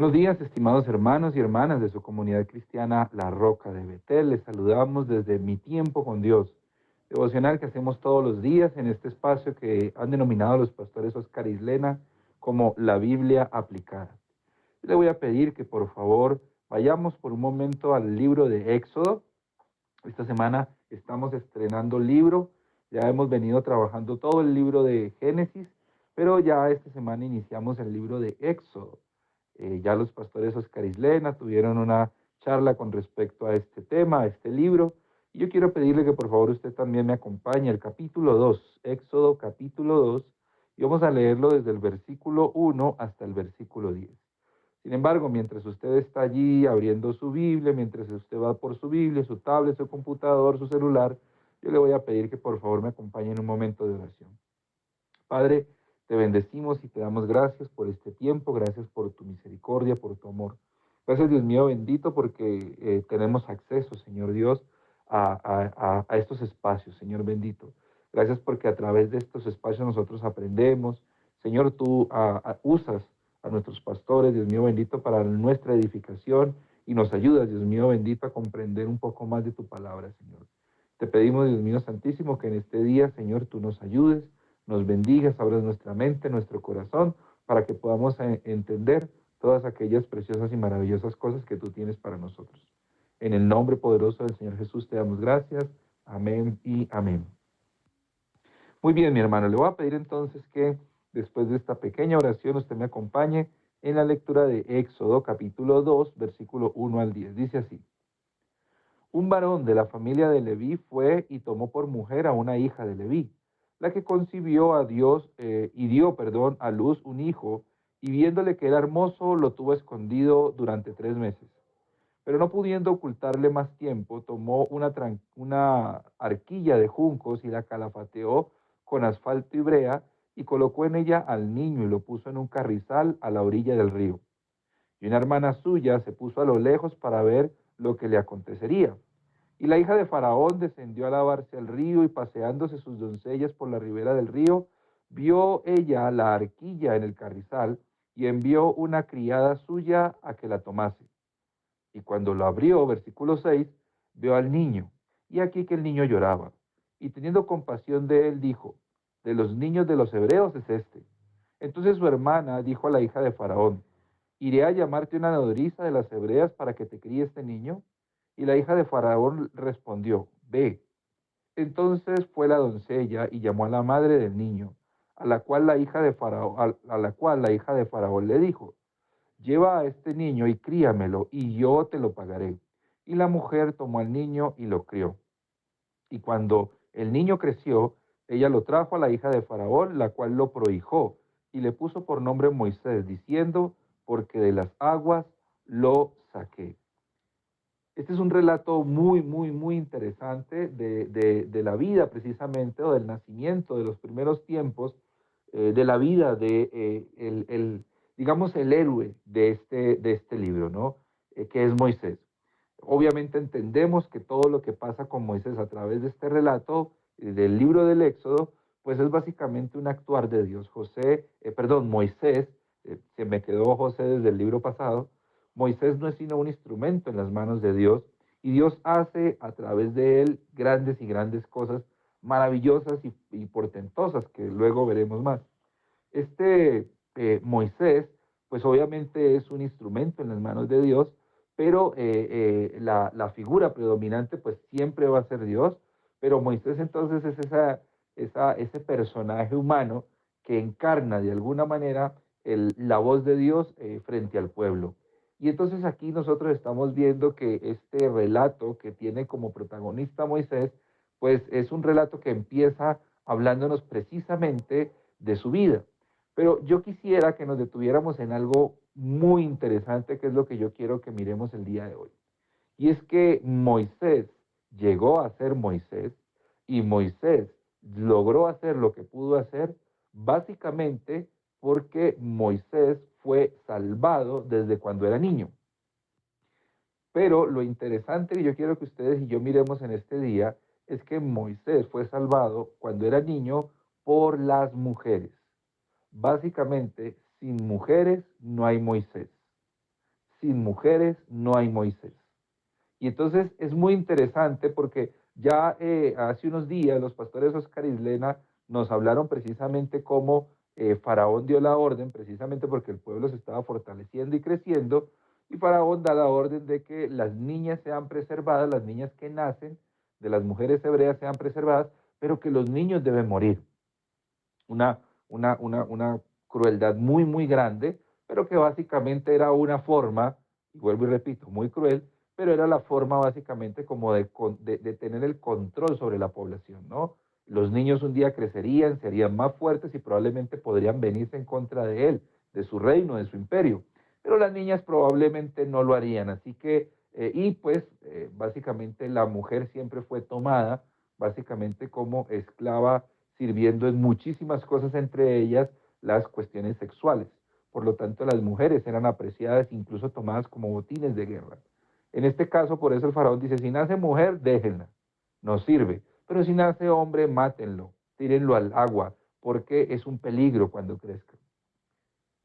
Buenos días, estimados hermanos y hermanas de su comunidad cristiana La Roca de Betel. Les saludamos desde Mi Tiempo con Dios, devocional que hacemos todos los días en este espacio que han denominado los pastores Oscar Islena como la Biblia aplicada. Le voy a pedir que por favor vayamos por un momento al libro de Éxodo. Esta semana estamos estrenando libro, ya hemos venido trabajando todo el libro de Génesis, pero ya esta semana iniciamos el libro de Éxodo. Ya los pastores Oscar Islena tuvieron una charla con respecto a este tema, a este libro, y yo quiero pedirle que por favor usted también me acompañe al capítulo 2, Éxodo capítulo 2, y vamos a leerlo desde el versículo 1 hasta el versículo 10. Sin embargo, mientras usted está allí abriendo su Biblia, mientras usted va por su Biblia, su tablet, su computador, su celular, yo le voy a pedir que por favor me acompañe en un momento de oración. Padre, te bendecimos y te damos gracias por este tiempo, gracias por tu misericordia, por tu amor. Gracias, Dios mío bendito, porque tenemos acceso, Señor Dios, a estos espacios, Señor bendito. Gracias porque a través de estos espacios nosotros aprendemos. Señor, tú usas a nuestros pastores, Dios mío bendito, para nuestra edificación y nos ayudas, Dios mío bendito, a comprender un poco más de tu palabra, Señor. Te pedimos, Dios mío santísimo, que en este día, Señor, tú nos ayudes, nos bendigas, abras nuestra mente, nuestro corazón, para que podamos entender todas aquellas preciosas y maravillosas cosas que tú tienes para nosotros. En el nombre poderoso del Señor Jesús te damos gracias. Amén y amén. Muy bien, mi hermano, le voy a pedir entonces que después de esta pequeña oración usted me acompañe en la lectura de Éxodo capítulo 2, versículo 1 al 10. Dice así: Un varón de la familia de Leví fue y tomó por mujer a una hija de Leví, la que concibió a Dios y dio, a luz un hijo, y viéndole que era hermoso, lo tuvo escondido durante 3 meses. Pero no pudiendo ocultarle más tiempo, tomó una arquilla de juncos y la calafateó con asfalto y brea, y colocó en ella al niño y lo puso en un carrizal a la orilla del río. Y una hermana suya se puso a lo lejos para ver lo que le acontecería. Y la hija de Faraón descendió a lavarse al río, y paseándose sus doncellas por la ribera del río, vio ella la arquilla en el carrizal, y envió una criada suya a que la tomase. Y cuando lo abrió, versículo 6, vio al niño, y aquí que el niño lloraba. Y teniendo compasión de él, dijo: De los niños de los hebreos es este. Entonces su hermana dijo a la hija de Faraón: ¿Iré a llamarte una nodriza de las hebreas para que te críe este niño? Y la hija de Faraón respondió: Ve. Entonces fue la doncella y llamó a la madre del niño, a la cual la hija de Faraón, a la cual la hija de Faraón le dijo: Lleva a este niño y críamelo, y yo te lo pagaré. Y la mujer tomó al niño y lo crió. Y cuando el niño creció, ella lo trajo a la hija de Faraón, la cual lo prohijó, y le puso por nombre Moisés, diciendo: Porque de las aguas lo saqué. Este es un relato muy interesante de la vida precisamente, o del nacimiento de los primeros tiempos, de la vida de digamos, el héroe de este libro, ¿no? Que es Moisés. Obviamente entendemos que todo lo que pasa con Moisés a través de este relato, del libro del Éxodo, pues es básicamente un actuar de Dios. Moisés, se me quedó José desde el libro pasado. Moisés no es sino un instrumento en las manos de Dios, y Dios hace a través de él grandes y grandes cosas maravillosas y portentosas que luego veremos más. Este Moisés, pues obviamente es un instrumento en las manos de Dios, pero la figura predominante pues siempre va a ser Dios, pero Moisés entonces es ese personaje humano que encarna de alguna manera la voz de Dios frente al pueblo. Y entonces aquí nosotros estamos viendo que este relato que tiene como protagonista Moisés, pues es un relato que empieza hablándonos precisamente de su vida. Pero yo quisiera que nos detuviéramos en algo muy interesante, que es lo que yo quiero que miremos el día de hoy. Y es que Moisés llegó a ser Moisés, y Moisés logró hacer lo que pudo hacer básicamente porque Moisés fue salvado desde cuando era niño. Pero lo interesante que yo quiero que ustedes y yo miremos en este día es que Moisés fue salvado cuando era niño por las mujeres. Básicamente, sin mujeres no hay Moisés. sin mujeres no hay Moisés. Y entonces es muy interesante porque ya hace unos días los pastores Oscar y Lena nos hablaron precisamente cómo Faraón dio la orden, precisamente porque el pueblo se estaba fortaleciendo y creciendo, y Faraón da la orden de que las niñas sean preservadas, las niñas que nacen de las mujeres hebreas sean preservadas, pero que los niños deben morir. Una, una crueldad muy, muy grande, pero que básicamente era una forma, y vuelvo y repito, muy cruel, pero era la forma básicamente como de tener el control sobre la población, ¿no? Los niños un día crecerían, serían más fuertes y probablemente podrían venirse en contra de él, de su reino, de su imperio, pero las niñas probablemente no lo harían, así que, y pues básicamente la mujer siempre fue tomada básicamente como esclava, sirviendo en muchísimas cosas, entre ellas las cuestiones sexuales. Por lo tanto, las mujeres eran apreciadas, incluso tomadas como botines de guerra. En este caso, por eso el faraón dice, si nace mujer, déjenla, no sirve. Pero si nace hombre, mátenlo, tírenlo al agua, porque es un peligro cuando crezca.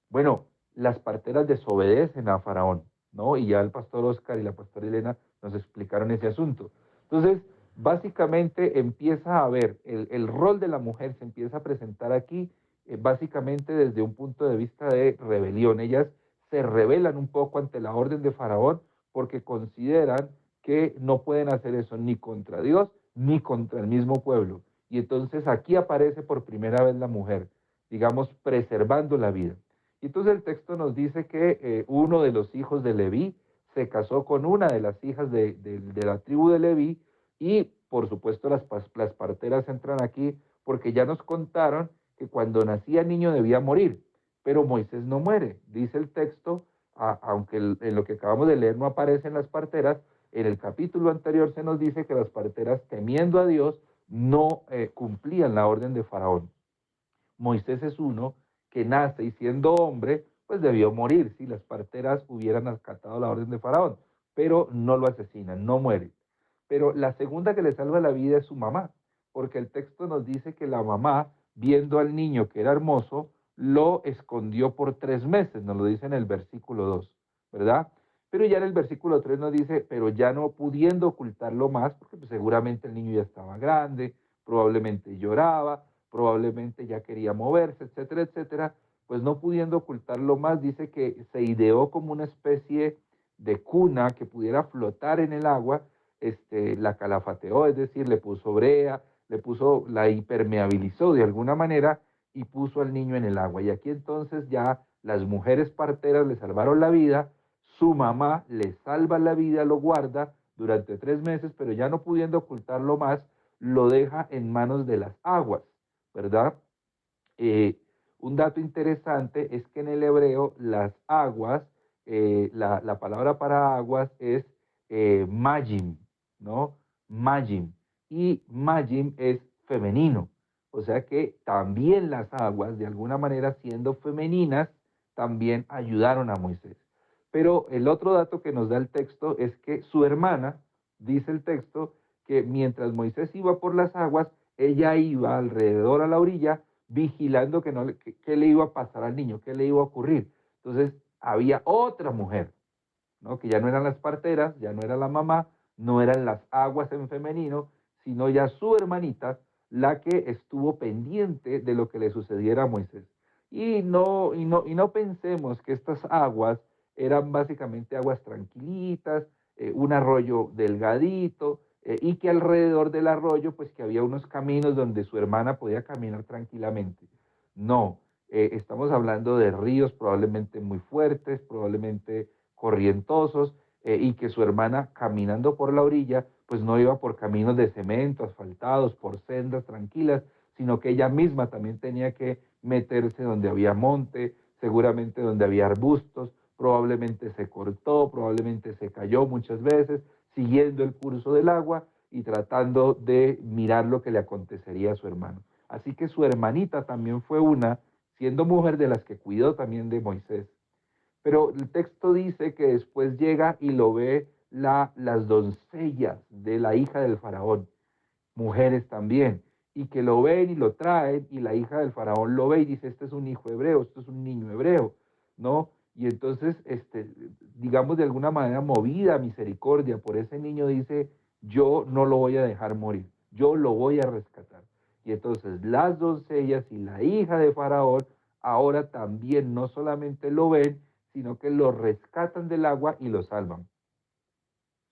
Bueno, las parteras desobedecen a Faraón, ¿no? Y ya el pastor Oscar y la pastora Elena nos explicaron ese asunto. Entonces, básicamente empieza a ver, el rol de la mujer se empieza a presentar aquí, básicamente desde un punto de vista de rebelión. Ellas se rebelan un poco ante la orden de Faraón porque consideran que no pueden hacer eso ni contra Dios ni contra el mismo pueblo. Y entonces aquí aparece por primera vez la mujer, digamos, preservando la vida. Y entonces el texto nos dice que uno de los hijos de Leví se casó con una de las hijas de la tribu de Leví y por supuesto las parteras entran aquí porque ya nos contaron que cuando nacía el niño debía morir, pero Moisés no muere. Dice el texto, aunque en lo que acabamos de leer no aparecen las parteras, en el capítulo anterior se nos dice que las parteras, temiendo a Dios, no cumplían la orden de Faraón. Moisés es uno que nace y siendo hombre, pues debió morir si las parteras hubieran acatado la orden de Faraón, pero no lo asesinan, no muere. Pero la segunda que le salva la vida es su mamá, porque el texto nos dice que la mamá, viendo al niño que era hermoso, lo escondió por 3 meses, nos lo dice en el versículo 2, ¿verdad? Pero ya en el versículo 3 nos dice, pero ya no pudiendo ocultarlo más, porque pues seguramente el niño ya estaba grande, probablemente lloraba, probablemente ya quería moverse, etcétera, etcétera, pues no pudiendo ocultarlo más, dice que se ideó como una especie de cuna que pudiera flotar en el agua, la calafateó, es decir, le puso brea, la impermeabilizó de alguna manera y puso al niño en el agua. Y aquí entonces ya las mujeres parteras le salvaron la vida, su mamá le salva la vida, lo guarda durante 3 meses, pero ya no pudiendo ocultarlo más, lo deja en manos de las aguas. ¿Verdad? Eh, un dato interesante es que en el hebreo las aguas, la palabra para aguas es magim, ¿no? Magim. Y magim es femenino. O sea que también las aguas, de alguna manera siendo femeninas, también ayudaron a Moisés. Pero el otro dato que nos da el texto es que su hermana, dice el texto, que mientras Moisés iba por las aguas, ella iba alrededor a la orilla vigilando que, no, que le iba a pasar al niño, qué le iba a ocurrir. Entonces había otra mujer, ¿no? Que ya no eran las parteras, ya no era la mamá, no eran las aguas en femenino, sino ya su hermanita, la que estuvo pendiente de lo que le sucediera a Moisés. Y no pensemos que estas aguas eran básicamente aguas tranquilitas, un arroyo delgadito, y que alrededor del arroyo, pues que había unos caminos donde su hermana podía caminar tranquilamente. No, estamos hablando de ríos probablemente muy fuertes, probablemente corrientosos, y que su hermana caminando por la orilla, pues no iba por caminos de cemento, asfaltados, por sendas tranquilas, sino que ella misma también tenía que meterse donde había monte, seguramente donde había arbustos, probablemente se cortó, probablemente se cayó muchas veces, siguiendo el curso del agua y tratando de mirar lo que le acontecería a su hermano. Así que su hermanita también fue una, siendo mujer de las que cuidó también de Moisés. Pero el texto dice que después llega y lo ve las doncellas de la hija del faraón, mujeres también, y que lo ven y lo traen, y la hija del faraón lo ve y dice, este es un hijo hebreo, esto es un niño hebreo, ¿no? Y entonces, digamos de alguna manera movida a misericordia por ese niño, dice, yo no lo voy a dejar morir, yo lo voy a rescatar. Y entonces las doncellas y la hija de Faraón ahora también no solamente lo ven, sino que lo rescatan del agua y lo salvan.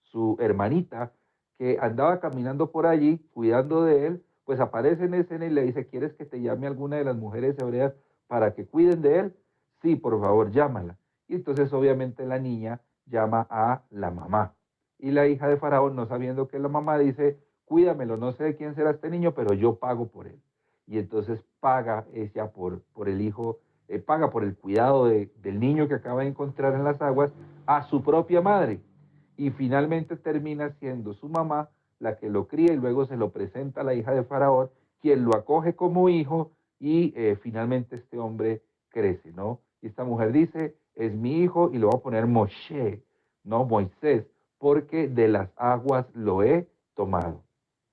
Su hermanita, que andaba caminando por allí, cuidando de él, pues aparece en escena y le dice, ¿quieres que te llame a alguna de las mujeres hebreas para que cuiden de él? Sí, por favor, llámala. Y entonces obviamente la niña llama a la mamá. Y la hija de Faraón, no sabiendo que la mamá, dice, cuídamelo, no sé de quién será este niño, pero yo pago por él. Y entonces paga ella por el hijo, paga por el cuidado del niño que acaba de encontrar en las aguas a su propia madre, y finalmente termina siendo su mamá la que lo cría y luego se lo presenta a la hija de Faraón, quien lo acoge como hijo y finalmente este hombre crece, ¿no? Y esta mujer dice, es mi hijo y lo va a poner Moshe, no Moisés, porque de las aguas lo he tomado,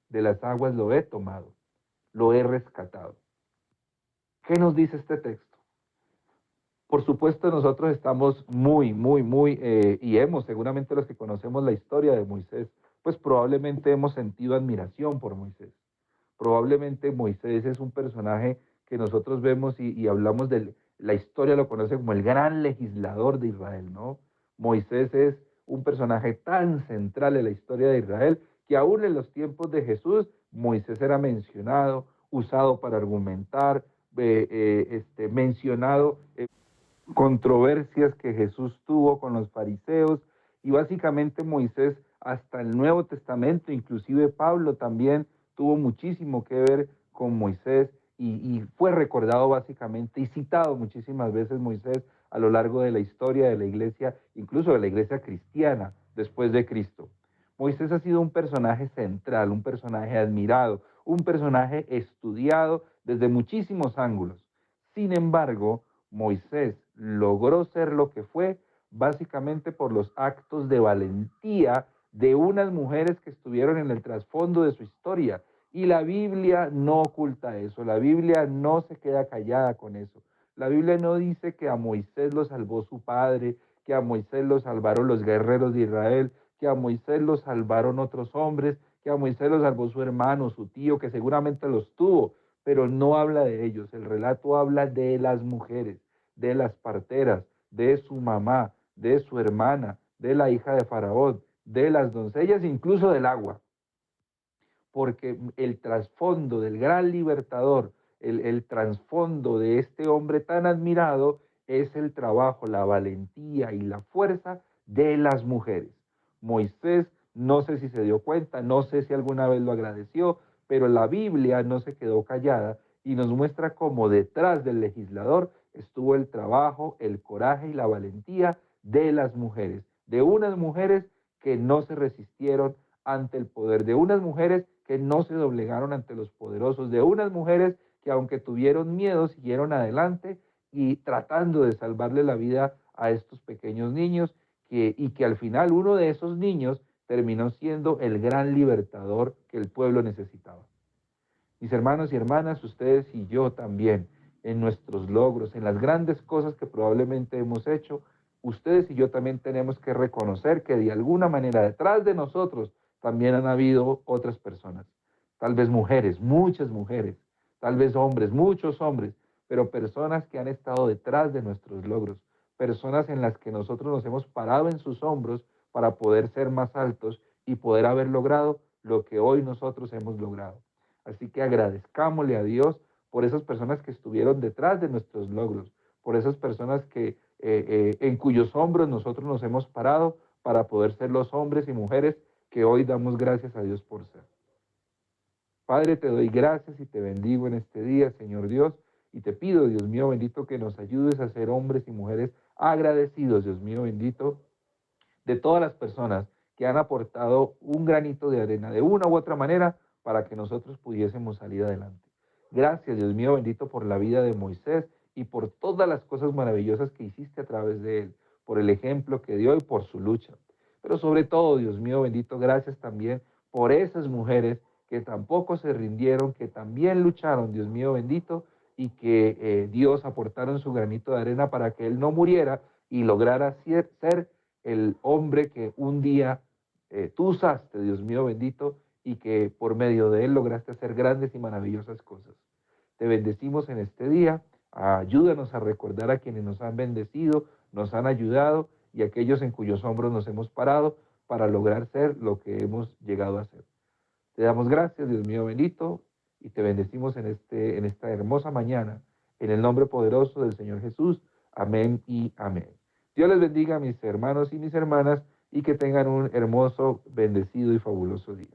de las aguas lo he tomado, lo he rescatado. ¿Qué nos dice este texto? Por supuesto, nosotros estamos y hemos, seguramente los que conocemos la historia de Moisés, pues probablemente hemos sentido admiración por Moisés. Probablemente Moisés es un personaje que nosotros vemos y hablamos de la historia, lo conoce como el gran legislador de Israel, ¿no? Moisés es un personaje tan central en la historia de Israel que aún en los tiempos de Jesús, Moisés era mencionado, usado para argumentar, mencionado controversias que Jesús tuvo con los fariseos, y básicamente Moisés hasta el Nuevo Testamento, inclusive Pablo también tuvo muchísimo que ver con Moisés y fue recordado básicamente y citado muchísimas veces Moisés a lo largo de la historia de la iglesia, incluso de la iglesia cristiana después de Cristo. Moisés ha sido un personaje central, un personaje admirado, un personaje estudiado desde muchísimos ángulos. Sin embargo, Moisés logró ser lo que fue básicamente por los actos de valentía de unas mujeres que estuvieron en el trasfondo de su historia. Y la Biblia no oculta eso, la Biblia no se queda callada con eso. La Biblia no dice que a Moisés lo salvó su padre, que a Moisés lo salvaron los guerreros de Israel, que a Moisés lo salvaron otros hombres, que a Moisés lo salvó su hermano, su tío, que seguramente los tuvo, pero no habla de ellos. El relato habla de las mujeres, de las parteras, de su mamá, de su hermana, de la hija de Faraón, de las doncellas, incluso del agua. Porque el trasfondo del gran libertador, el trasfondo de este hombre tan admirado, es el trabajo, la valentía y la fuerza de las mujeres. Moisés, no sé si se dio cuenta, no sé si alguna vez lo agradeció, pero la Biblia no se quedó callada y nos muestra cómo detrás del legislador estuvo el trabajo, el coraje y la valentía de las mujeres, de unas mujeres que no se resistieron ante el poder, de unas mujeres que no se doblegaron ante los poderosos, de unas mujeres que aunque tuvieron miedo, siguieron adelante y tratando de salvarle la vida a estos pequeños niños, y que al final uno de esos niños terminó siendo el gran libertador que el pueblo necesitaba. Mis hermanos y hermanas, ustedes y yo también, en nuestros logros, en las grandes cosas que probablemente hemos hecho, ustedes y yo también tenemos que reconocer que de alguna manera detrás de nosotros también han habido otras personas, tal vez mujeres, muchas mujeres, tal vez hombres, muchos hombres, pero personas que han estado detrás de nuestros logros, personas en las que nosotros nos hemos parado en sus hombros para poder ser más altos y poder haber logrado lo que hoy nosotros hemos logrado. Así que agradezcámosle a Dios por esas personas que estuvieron detrás de nuestros logros, por esas personas en cuyos hombros nosotros nos hemos parado para poder ser los hombres y mujeres que hoy damos gracias a Dios por ser. Padre, te doy gracias y te bendigo en este día, Señor Dios, y te pido, Dios mío bendito, que nos ayudes a ser hombres y mujeres agradecidos, Dios mío bendito, de todas las personas que han aportado un granito de arena de una u otra manera para que nosotros pudiésemos salir adelante. Gracias, Dios mío bendito, por la vida de Moisés y por todas las cosas maravillosas que hiciste a través de él, por el ejemplo que dio y por su lucha. Pero sobre todo, Dios mío bendito, gracias también por esas mujeres que tampoco se rindieron, que también lucharon, Dios mío bendito, y que Dios aportaron su granito de arena para que él no muriera y lograr ser el hombre que un día tú usaste, Dios mío bendito, y que por medio de él lograste hacer grandes y maravillosas cosas. Te bendecimos en este día, ayúdanos a recordar a quienes nos han bendecido, nos han ayudado y aquellos en cuyos hombros nos hemos parado para lograr ser lo que hemos llegado a ser. Te damos gracias, Dios mío bendito, y te bendecimos en esta hermosa mañana, en el nombre poderoso del Señor Jesús. Amén y amén. Dios les bendiga a mis hermanos y mis hermanas y que tengan un hermoso, bendecido y fabuloso día.